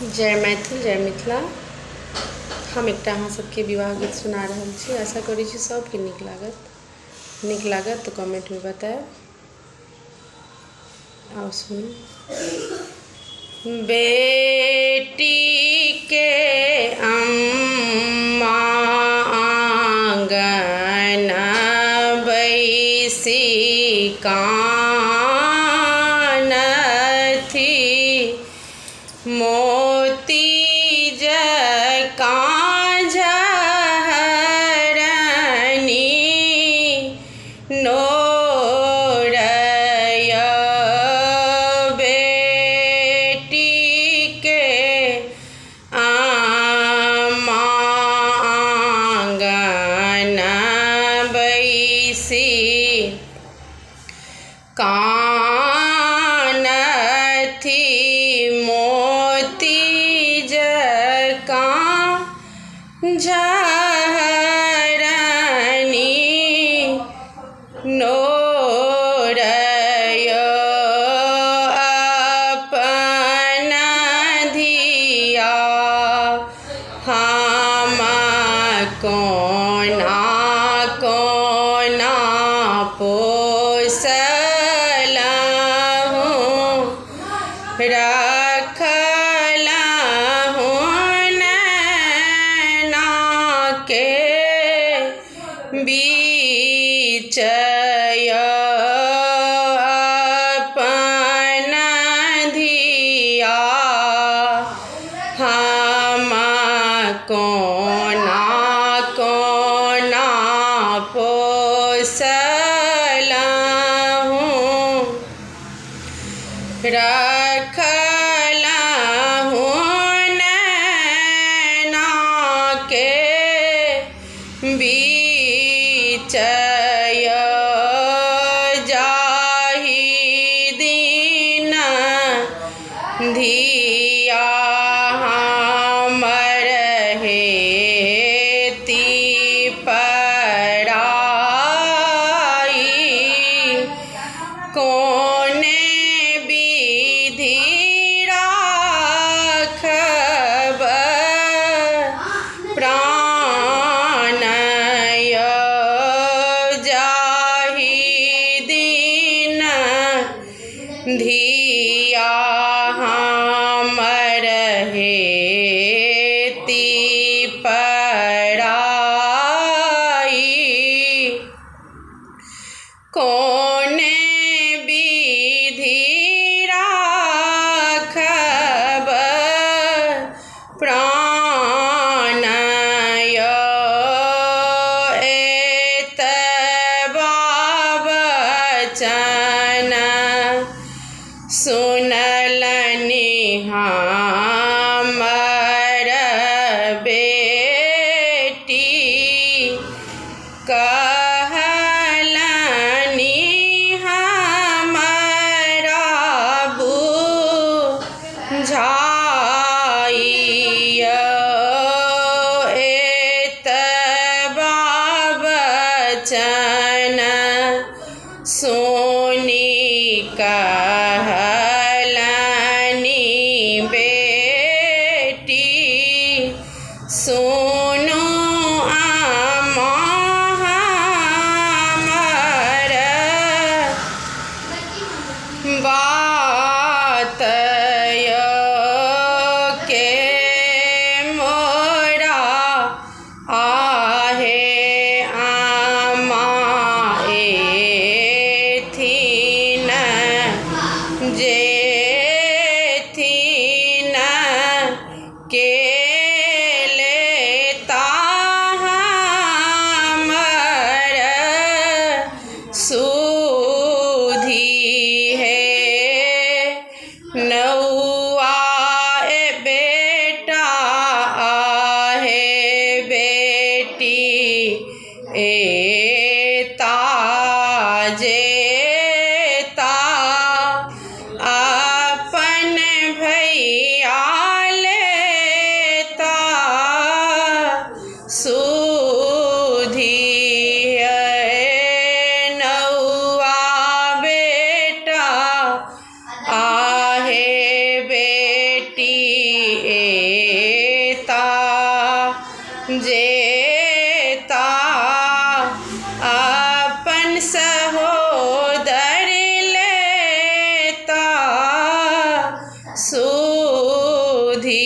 जय मैथिल जय मिथिला। हम एक अहाँ सबके विवाह गीत सुना रहल छी। आशा करै छी सबके नीक लागत तो कमेंट में बताएब। आओ सुनू। बेटी के अम्मा आंगन बैसी कानथी, मोती जकाँ झरनी नोरय। बेटी के अम्मा आंगन बैसी कानथी, मोती जकाँ झरनी नोरय। अपन धिया हम कोना कोना पोसलहुँ, रखलहुँ नैना के बीचय। अपन धिया हम कोना कोना पोसलहुँ, रखलहुँ नैना के बीचय। जाहि दिन धिया हमर हेती पराई, कोने विधि राखब प्राणय। जाहि दिन धिया हमर हेती पराई, कोने विधि राखब प्राणय। एतबा वचन सुनलनि हमर बेटी, कहलनि हमरा बुझाइय। एतबा वचन सुनि कहलनि बेटी, सुनू अम्मा हमर बात के मोरा आहे अम्मा एथिन जेथिन के लेता हमर सुधी है। नौआ बेटा आहे बेटी एता जेता, अपन भैया लेता सुधी है। नौआ बेटा आहे बेटी लेता अपन सहोदर लेता सुधी